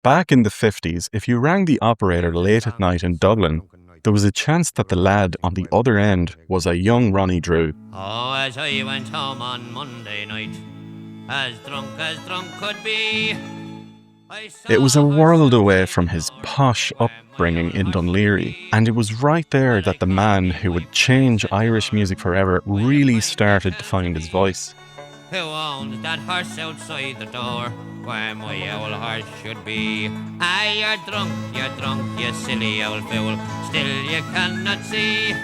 Back in the 50s, if you rang the operator late at night in Dublin, there was a chance that the lad on the other end was a young Ronnie Drew. Oh, as I went home on Monday night, as drunk could be. It was a world away from his posh upbringing in Dun Laoghaire, and it was right there that the man who would change Irish music forever really started to find his voice. Who owns that horse outside the door, where my old horse should be? Aye, you're drunk, you silly old fool, still you cannot see.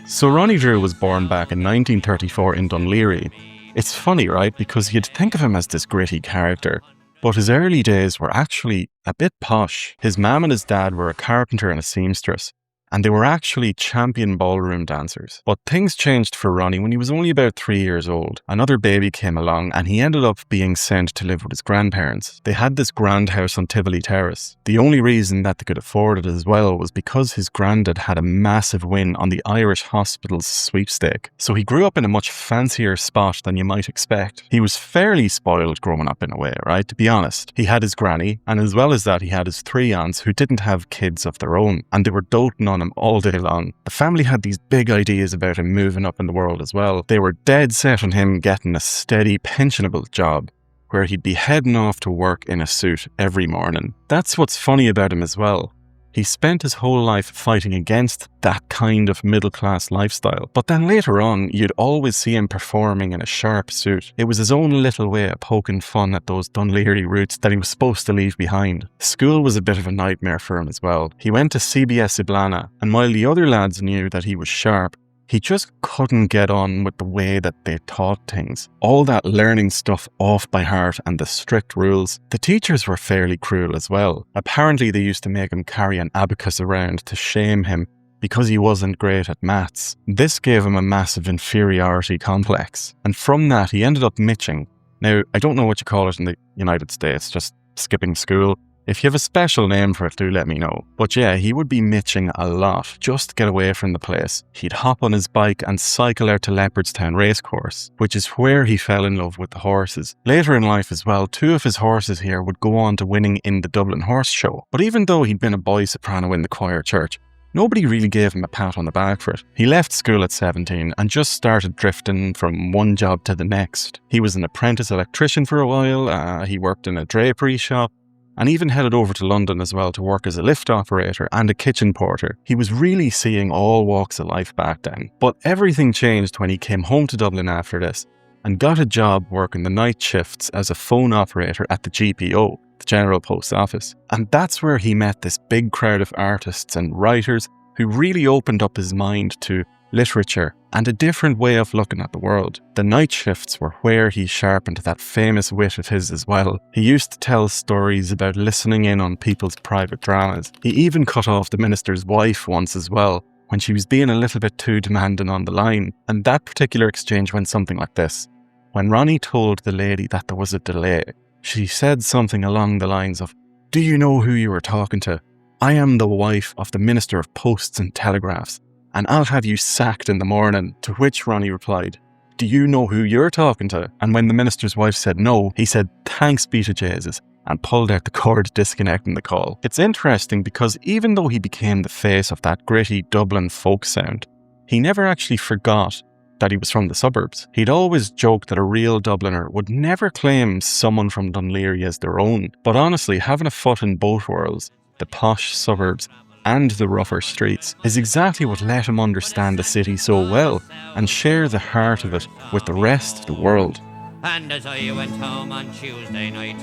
So Ronnie Drew was born back in 1934 in Dun Laoghaire. It's funny, right, because you'd think of him as this gritty character, but his early days were actually a bit posh. His mum and his dad were a carpenter and a seamstress, and they were actually champion ballroom dancers. But things changed for Ronnie when he was only about 3 years old. Another baby came along and he ended up being sent to live with his grandparents. They had this grand house on Tivoli Terrace. The only reason that they could afford it as well was because his granddad had a massive win on the Irish Hospital's sweepstake. So he grew up in a much fancier spot than you might expect. He was fairly spoiled growing up in a way, right? To be honest. He had his granny, and as well as that he had his 3 aunts who didn't have kids of their own, and they were doting on him all day long. The family had these big ideas about him moving up in the world as well. They were dead set on him getting a steady, pensionable job where he'd be heading off to work in a suit every morning. That's what's funny about him as well. He spent his whole life fighting against that kind of middle-class lifestyle. But then later on, you'd always see him performing in a sharp suit. It was his own little way of poking fun at those Dun Laoghaire roots that he was supposed to leave behind. School was a bit of a nightmare for him as well. He went to CBS Iblana, and while the other lads knew that he was sharp, he just couldn't get on with the way that they taught things. All that learning stuff off by heart and the strict rules. The teachers were fairly cruel as well. Apparently they used to make him carry an abacus around to shame him because he wasn't great at maths. This gave him a massive inferiority complex. And from that he ended up mitching. Now, I don't know what you call it in the United States, just skipping school. If you have a special name for it, do let me know. But yeah, he would be mitching a lot just to get away from the place. He'd hop on his bike and cycle out to Leopardstown Racecourse, which is where he fell in love with the horses. Later in life as well, 2 of his horses here would go on to winning in the Dublin Horse Show. But even though he'd been a boy soprano in the choir church, nobody really gave him a pat on the back for it. He left school at 17 and just started drifting from one job to the next. He was an apprentice electrician for a while, he worked in a drapery shop, and even headed over to London as well to work as a lift operator and a kitchen porter. He was really seeing all walks of life back then. But everything changed when he came home to Dublin after this and got a job working the night shifts as a phone operator at the GPO, the General Post Office. And that's where he met this big crowd of artists and writers who really opened up his mind to literature and a different way of looking at the world. The night shifts were where he sharpened that famous wit of his as well. He used to tell stories about listening in on people's private dramas. He even cut off the minister's wife once as well, when she was being a little bit too demanding on the line. And that particular exchange went something like this. When Ronnie told the lady that there was a delay, she said something along the lines of, "Do you know who you were talking to? I am the wife of the Minister of Posts and Telegraphs, and I'll have you sacked in the morning." To which Ronnie replied, "Do you know who you're talking to?" And when the minister's wife said no, he said, "Thanks be to Jesus," and pulled out the cord, disconnecting the call. It's interesting because even though he became the face of that gritty Dublin folk sound, he never actually forgot that he was from the suburbs. He'd always joked that a real Dubliner would never claim someone from Dun Laoghaire as their own. But honestly, having a foot in both worlds, the posh suburbs and the rougher streets, is exactly what let him understand the city so well and share the heart of it with the rest of the world. And as I went home on Tuesday night,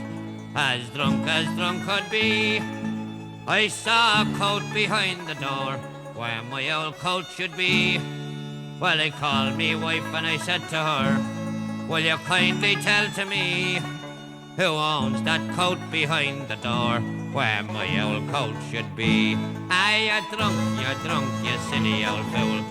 as drunk could be, I saw a coat behind the door where my old coat should be. Well, I called me wife and I said to her, "Will you kindly tell to me who owns that coat behind the door where my old coat should be?" Aye, you're drunk, you silly old fool.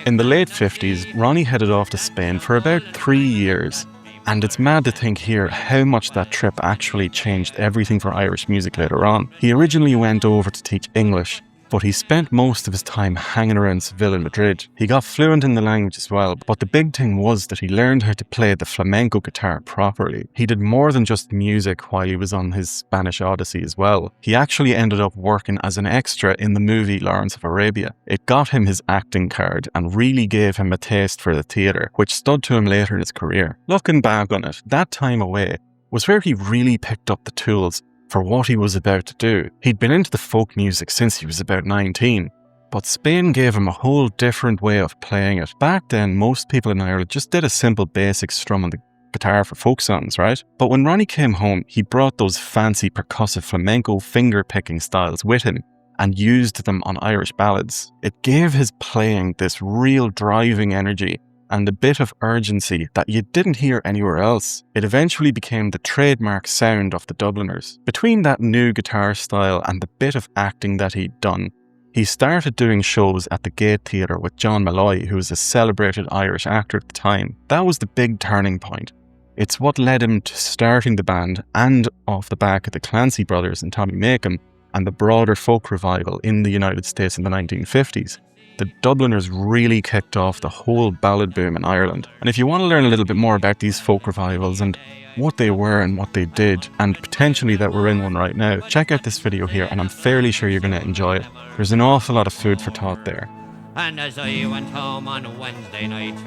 In the late 50s, Ronnie headed off to Spain for about 3 years. And it's mad to think here how much that trip actually changed everything for Irish music later on. He originally went over to teach English, but he spent most of his time hanging around Seville and Madrid. He got fluent in the language as well, but the big thing was that he learned how to play the flamenco guitar properly. He did more than just music while he was on his Spanish Odyssey as well. He actually ended up working as an extra in the movie Lawrence of Arabia. It got him his acting card and really gave him a taste for the theatre, which stood to him later in his career. Looking back on it, that time away was where he really picked up the tools for what he was about to do. He'd been into the folk music since he was about 19, but Spain gave him a whole different way of playing it. Back then, most people in Ireland just did a simple basic strum on the guitar for folk songs, right? But when Ronnie came home, he brought those fancy percussive flamenco finger-picking styles with him and used them on Irish ballads. It gave his playing this real driving energy and a bit of urgency that you didn't hear anywhere else. It eventually became the trademark sound of the Dubliners. Between that new guitar style and the bit of acting that he'd done, he started doing shows at the Gate Theatre with John Malloy, who was a celebrated Irish actor at the time. That was the big turning point. It's what led him to starting the band, and off the back of the Clancy brothers and Tommy Makem, and the broader folk revival in the United States in the 1950s. The Dubliners really kicked off the whole ballad boom in Ireland. And if you want to learn a little bit more about these folk revivals and what they were and what they did, and potentially that we're in one right now, check out this video here and I'm fairly sure you're going to enjoy it. There's an awful lot of food for thought there. And as I went home on Wednesday night,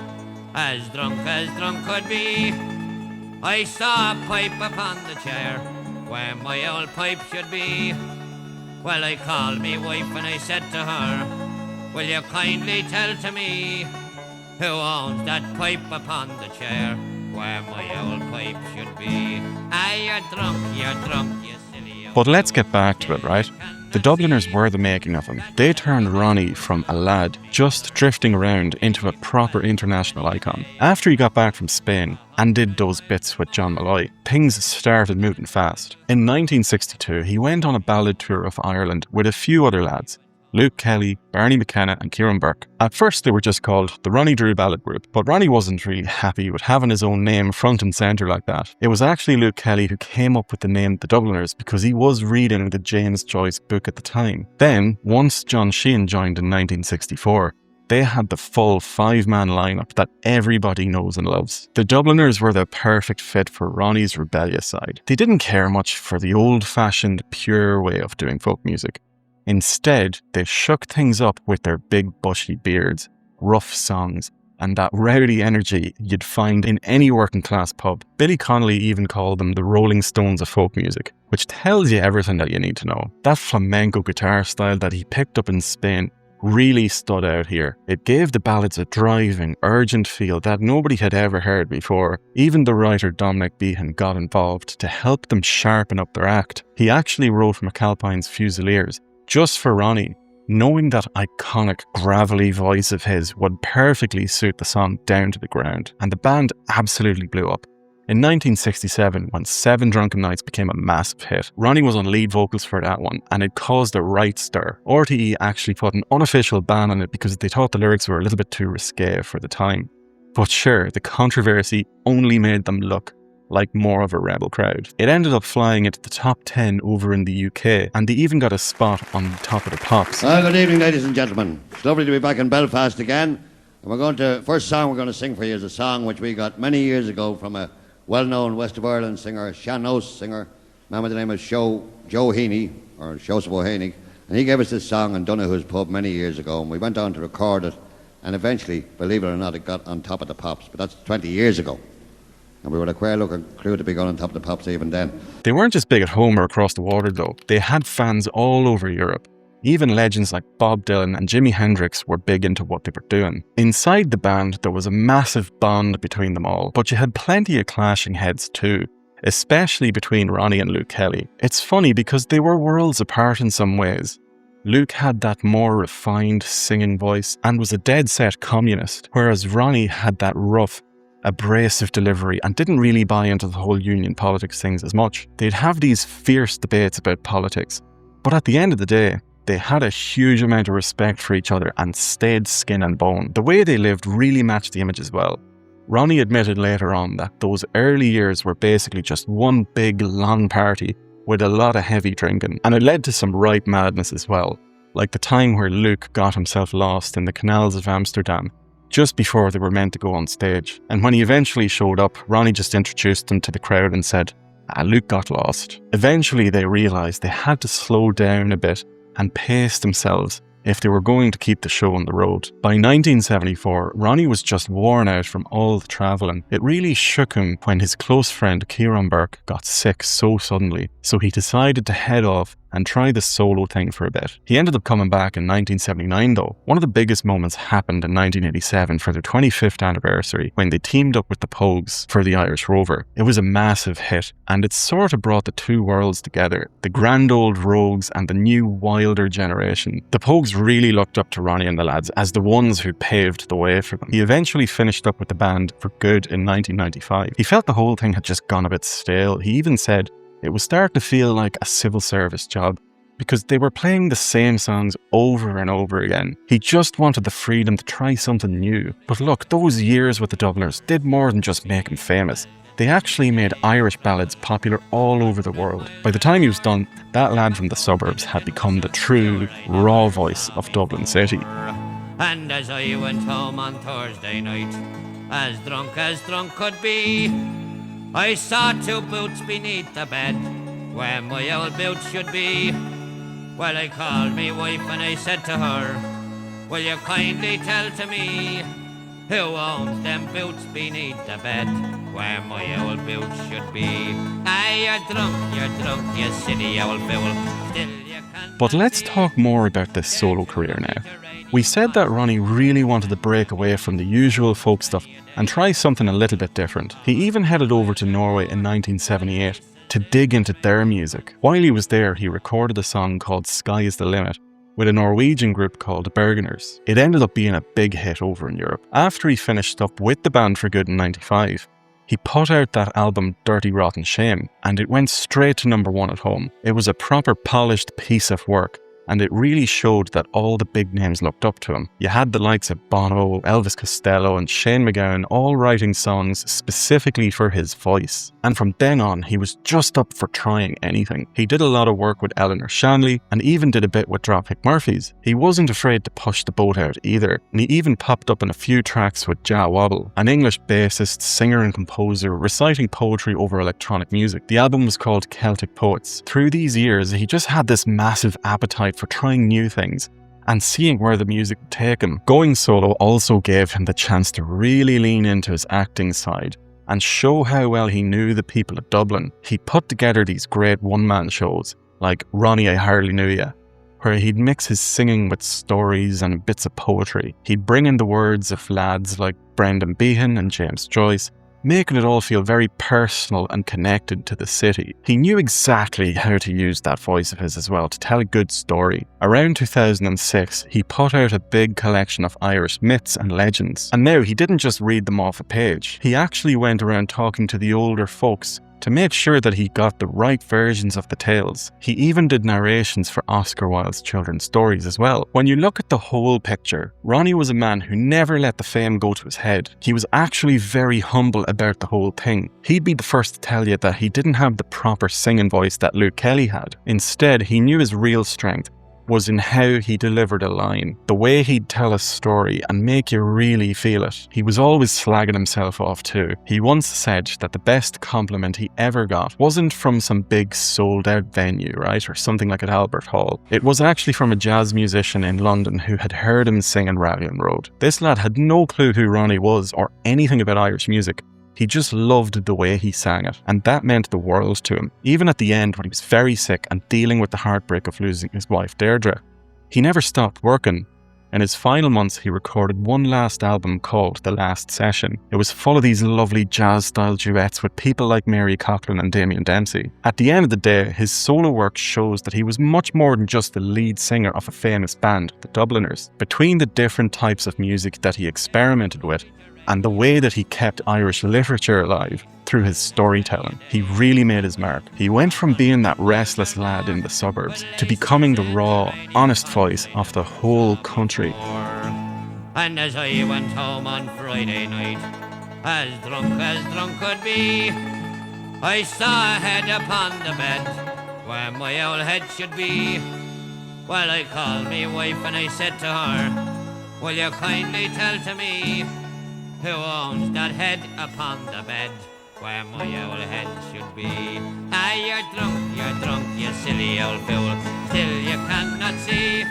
as drunk could be, I saw a pipe upon the chair where my old pipe should be. Well, I called me wife and I said to her, will you kindly tell to me who owns that pipe upon the chair where my old pipe should be? Ah, you're drunk, you silly old... But let's get back to it, right? The Dubliners were the making of him. They turned Ronnie from a lad just drifting around into a proper international icon. After he got back from Spain and did those bits with John Malloy, things started moving fast. In 1962, he went on a ballad tour of Ireland with a few other lads. Luke Kelly, Barney McKenna and Ciarán Bourke. At first they were just called the Ronnie Drew Ballad Group, but Ronnie wasn't really happy with having his own name front and centre like that. It was actually Luke Kelly who came up with the name The Dubliners because he was reading the James Joyce book at the time. Then, once John Sheahan joined in 1964, they had the full 5-man lineup that everybody knows and loves. The Dubliners were the perfect fit for Ronnie's rebellious side. They didn't care much for the old-fashioned, pure way of doing folk music. Instead, they shook things up with their big bushy beards, rough songs, and that rowdy energy you'd find in any working class pub. Billy Connolly even called them the Rolling Stones of folk music, which tells you everything that you need to know. That flamenco guitar style that he picked up in Spain really stood out here. It gave the ballads a driving, urgent feel that nobody had ever heard before. Even the writer Dominic Behan got involved to help them sharpen up their act. He actually wrote McAlpine's Fusiliers just for Ronnie, knowing that iconic gravelly voice of his would perfectly suit the song down to the ground, and the band absolutely blew up. In 1967, when 7 Drunken Nights became a massive hit, Ronnie was on lead vocals for that one, and it caused a right stir. RTE actually put an unofficial ban on it because they thought the lyrics were a little bit too risque for the time. But sure, the controversy only made them look like more of a rebel crowd. It ended up flying into the top 10 over in the UK, and they even got a spot on the top of the pops. Good evening, ladies and gentlemen. It's lovely to be back in Belfast again. And first song we're going to sing for you is a song which we got many years ago from a well-known West of Ireland singer, Sean-Nós singer, a man by the name of Joe Heaney, or Joseph O'Haney. And he gave us this song in Dun Laoghaire pub many years ago, and we went on to record it, and eventually, believe it or not, it got on top of the pops, but that's 20 years ago. And we were a queer looking crew to be going on top of the pops even then. They weren't just big at home or across the water though. They had fans all over Europe. Even legends like Bob Dylan and Jimi Hendrix were big into what they were doing. Inside the band, there was a massive bond between them all, but you had plenty of clashing heads too, especially between Ronnie and Luke Kelly. It's funny because they were worlds apart in some ways. Luke had that more refined singing voice and was a dead-set communist, whereas Ronnie had that rough, abrasive delivery and didn't really buy into the whole union politics things as much. They'd have these fierce debates about politics, but at the end of the day, they had a huge amount of respect for each other and stayed skin and bone. The way they lived really matched the image as well. Ronnie admitted later on that those early years were basically just one big long party with a lot of heavy drinking, and it led to some right madness as well. like the time where Luke got himself lost in the canals of Amsterdam just before they were meant to go on stage. And when he eventually showed up, Ronnie just introduced him to the crowd and said, Luke got lost. Eventually they realised they had to slow down a bit and pace themselves if they were going to keep the show on the road. By 1974, Ronnie was just worn out from all the travelling. It really shook him when his close friend Ciarán Bourke got sick so suddenly, so he decided to head off and try the solo thing for a bit. He ended up coming back in 1979 though. One of the biggest moments happened in 1987 for their 25th anniversary when they teamed up with the Pogues for the Irish Rover. It was a massive hit, and it sort of brought the two worlds together, the grand old rogues and the new wilder generation. The Pogues really looked up to Ronnie and the lads as the ones who paved the way for them. He eventually finished up with the band for good in 1995. He felt the whole thing had just gone a bit stale. He even said it was starting to feel like a civil service job because they were playing the same songs over and over again. He just wanted the freedom to try something new. But look, those years with the Dubliners did more than just make him famous. They actually made Irish ballads popular all over the world. By the time he was done, that lad from the suburbs had become the true, raw voice of Dublin City. And as I went home on Thursday night, as drunk could be, I saw two boots beneath the bed, where my old boots should be. Well, I called me wife and I said to her, will you kindly tell to me, who owns them boots beneath the bed, where my old boots should be? You're drunk, you silly old fool. Still you can't. But let's talk more about this solo career now. We said that Ronnie really wanted to break away from the usual folk stuff and try something a little bit different. He even headed over to Norway in 1978 to dig into their music. While he was there, he recorded a song called Sky is the Limit with a Norwegian group called Dubliners. It ended up being a big hit over in Europe. After he finished up with the band for good in 95, he put out that album Dirty Rotten Shame, and it went straight to #1 at home. It was a proper polished piece of work, and it really showed that all the big names looked up to him. You had the likes of Bono, Elvis Costello and Shane MacGowan all writing songs specifically for his voice. And from then on, he was just up for trying anything. He did a lot of work with Eleanor Shanley and even did a bit with Dropkick Murphys. He wasn't afraid to push the boat out either, and he even popped up in a few tracks with Ja Wobble, an English bassist, singer and composer reciting poetry over electronic music. The album was called Celtic Poets. Through these years, he just had this massive appetite for trying new things and seeing where the music would take him. Going solo also gave him the chance to really lean into his acting side and show how well he knew the people of Dublin. He put together these great one-man shows like Ronnie, I Hardly Knew Ya, where he'd mix his singing with stories and bits of poetry. He'd bring in the words of lads like Brendan Behan and James Joyce, making it all feel very personal and connected to the city. He knew exactly how to use that voice of his as well to tell a good story. Around 2006, he put out a big collection of Irish myths and legends. And now he didn't just read them off a page. He actually went around talking to the older folks to make sure that he got the right versions of the tales. He even did narrations for Oscar Wilde's children's stories as well. When you look at the whole picture, Ronnie was a man who never let the fame go to his head. He was actually very humble about the whole thing. He'd be the first to tell you that he didn't have the proper singing voice that Luke Kelly had. Instead, he knew his real strength was in how he delivered a line, the way he'd tell a story and make you really feel it. He was always slagging himself off too. He once said that the best compliment he ever got wasn't from some big sold out venue, right, or something like at Albert Hall. It was actually from a jazz musician in London who had heard him sing in Rallion Road. This lad had no clue who Ronnie was or anything about Irish music. He just loved the way he sang it, and that meant the world to him. Even at the end, when he was very sick and dealing with the heartbreak of losing his wife Deirdre, he never stopped working. In his final months, he recorded one last album called The Last Session. It was full of these lovely jazz-style duets with people like Mary Coughlan and Damien Dempsey. At the end of the day, his solo work shows that he was much more than just the lead singer of a famous band, the Dubliners. Between the different types of music that he experimented with, and the way that he kept Irish literature alive through his storytelling, he really made his mark. He went from being that restless lad in the suburbs to becoming the raw, honest voice of the whole country. And as I went home on Friday night, as drunk could be, I saw a head upon the bed, where my old head should be. Well, I called me wife and I said to her, will you kindly tell to me who owns that head upon the bed where my old head should be? Ah, you're drunk, you silly old fool, still you cannot see.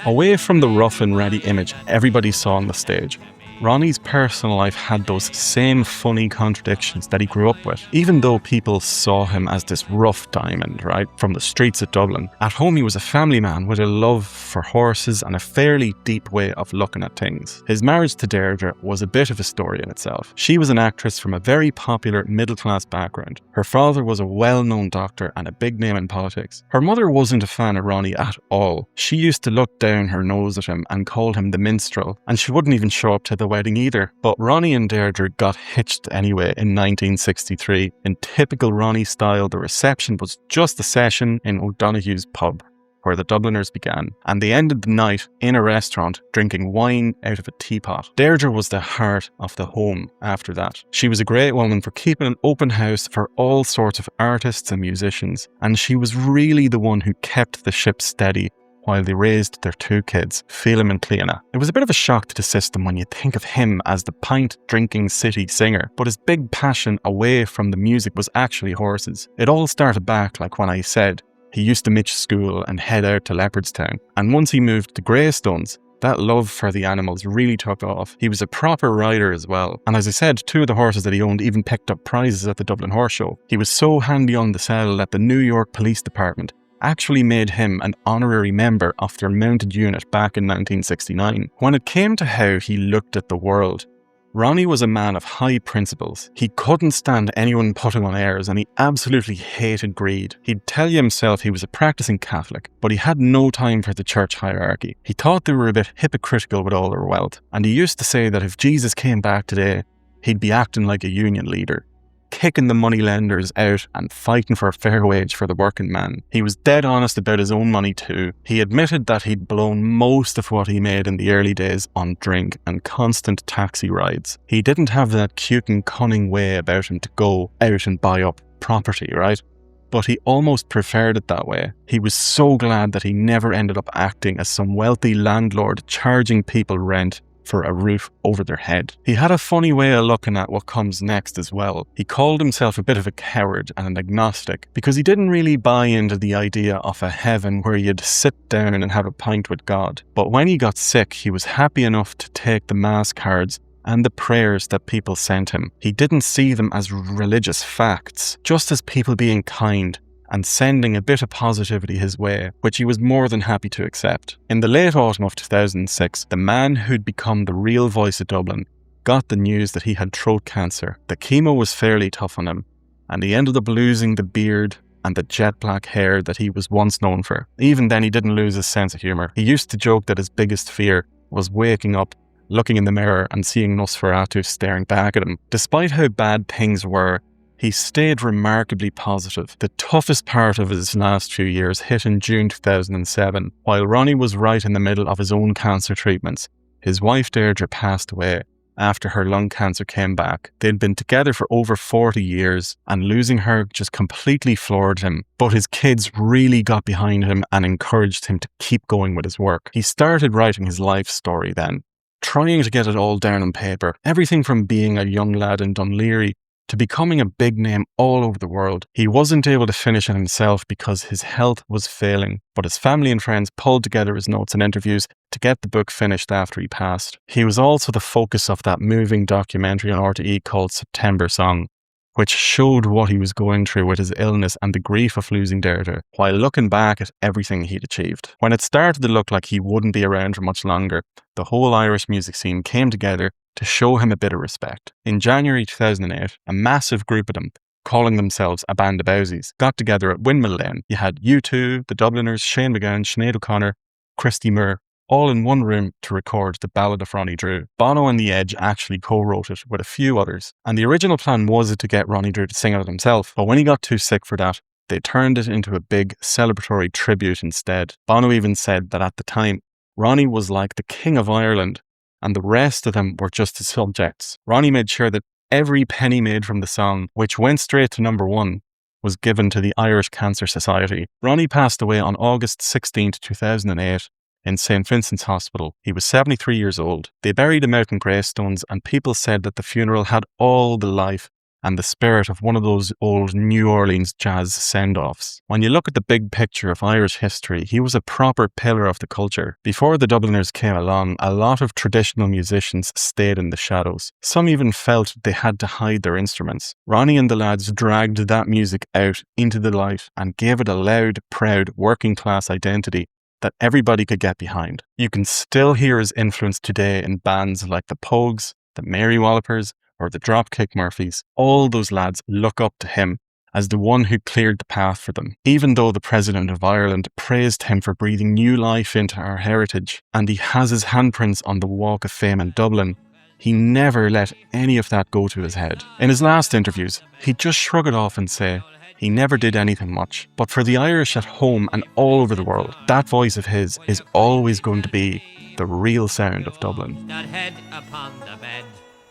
Away from the rough and ready image everybody saw on the stage, Ronnie's personal life had those same funny contradictions that he grew up with. Even though people saw him as this rough diamond, right, from the streets of Dublin, at home he was a family man with a love for horses and a fairly deep way of looking at things. His marriage to Deirdre was a bit of a story in itself. She was an actress from a very popular middle-class background. Her father was a well-known doctor and a big name in politics. Her mother wasn't a fan of Ronnie at all. She used to look down her nose at him and called him the minstrel, and she wouldn't even show up to the wedding either. But Ronnie and Deirdre got hitched anyway in 1963. In typical Ronnie style, the reception was just a session in O'Donoghue's pub, where the Dubliners began, and they ended the night in a restaurant drinking wine out of a teapot. Deirdre was the heart of the home after that. She was a great woman for keeping an open house for all sorts of artists and musicians, and she was really the one who kept the ship steady while they raised their two kids, Phelim and Cleona. It was a bit of a shock to the system when you think of him as the pint-drinking city singer, but his big passion away from the music was actually horses. It all started back like when I said he used to mitch school and head out to Leopardstown, and once he moved to Greystones, that love for the animals really took off. He was a proper rider as well, and as I said, two of the horses that he owned even picked up prizes at the Dublin Horse Show. He was so handy on the cell that the New York Police Department actually made him an honorary member of their mounted unit back in 1969. When it came to how he looked at the world, Ronnie was a man of high principles. He couldn't stand anyone putting on airs, and he absolutely hated greed. He'd tell you himself he was a practicing Catholic, but he had no time for the church hierarchy. He thought they were a bit hypocritical with all their wealth, and he used to say that if Jesus came back today, he'd be acting like a union leader, kicking the moneylenders out and fighting for a fair wage for the working man. He was dead honest about his own money too. He admitted that he'd blown most of what he made in the early days on drink and constant taxi rides. He didn't have that cute and cunning way about him to go out and buy up property, right? But he almost preferred it that way. He was so glad that he never ended up acting as some wealthy landlord charging people rent for a roof over their head. He had a funny way of looking at what comes next as well. He called himself a bit of a coward and an agnostic because he didn't really buy into the idea of a heaven where you'd sit down and have a pint with God. But when he got sick, he was happy enough to take the mass cards and the prayers that people sent him. He didn't see them as religious facts, just as people being kind and sending a bit of positivity his way, which he was more than happy to accept. In the late autumn of 2006, the man who'd become the real voice of Dublin got the news that he had throat cancer. The chemo was fairly tough on him, and he ended up losing the beard and the jet black hair that he was once known for. Even then, he didn't lose his sense of humour. He used to joke that his biggest fear was waking up, looking in the mirror and seeing Nosferatu staring back at him. Despite how bad things were, he stayed remarkably positive. The toughest part of his last few years hit in June 2007. While Ronnie was right in the middle of his own cancer treatments, his wife Deirdre passed away after her lung cancer came back. They'd been together for over 40 years, and losing her just completely floored him. But his kids really got behind him and encouraged him to keep going with his work. He started writing his life story then, trying to get it all down on paper. Everything from being a young lad in Dun Laoghaire to becoming a big name all over the world. He wasn't able to finish it himself because his health was failing, but his family and friends pulled together his notes and interviews to get the book finished after he passed. He was also the focus of that moving documentary on RTE called September Song, which showed what he was going through with his illness and the grief of losing Deirdre, while looking back at everything he'd achieved. When it started to look like he wouldn't be around for much longer, the whole Irish music scene came together to show him a bit of respect. In January 2008, a massive group of them, calling themselves a band of bowsies, got together at Windmill Lane. You had U2, the Dubliners, Shane MacGowan, Sinead O'Connor, Christy Moore, all in one room to record the ballad of Ronnie Drew. Bono and The Edge actually co-wrote it with a few others, and the original plan was to get Ronnie Drew to sing it himself, but when he got too sick for that, they turned it into a big celebratory tribute instead. Bono even said that at the time, Ronnie was like the King of Ireland, and the rest of them were just his subjects. Ronnie made sure that every penny made from the song, which went straight to #1, was given to the Irish Cancer Society. Ronnie passed away on August 16, 2008 in St. Vincent's Hospital. He was 73 years old. They buried him out in gravestones, and people said that the funeral had all the life and the spirit of one of those old New Orleans jazz send-offs. When you look at the big picture of Irish history, he was a proper pillar of the culture. Before the Dubliners came along, a lot of traditional musicians stayed in the shadows. Some even felt they had to hide their instruments. Ronnie and the lads dragged that music out into the light and gave it a loud, proud, working-class identity that everybody could get behind. You can still hear his influence today in bands like the Pogues, the Mary Wallopers, or the Dropkick Murphys. All those lads look up to him as the one who cleared the path for them. Even though the President of Ireland praised him for breathing new life into our heritage, and he has his handprints on the Walk of Fame in Dublin, he never let any of that go to his head. In his last interviews, he'd just shrug it off and say he never did anything much. But for the Irish at home and all over the world, that voice of his is always going to be the real sound of Dublin. That head upon the bed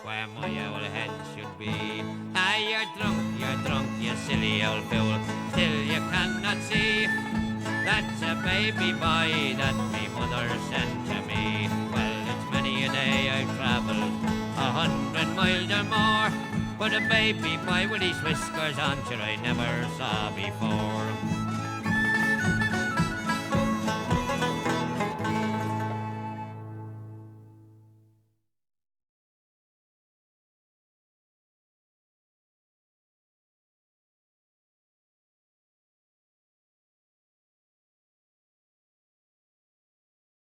where my old head should be. Ah, you're drunk, you silly old fool. Still you cannot see. That's a baby boy that me mother sent to me. Well, it's many a day I've travelled 100 miles or more, but a baby boy with his whiskers on, sure I never saw before.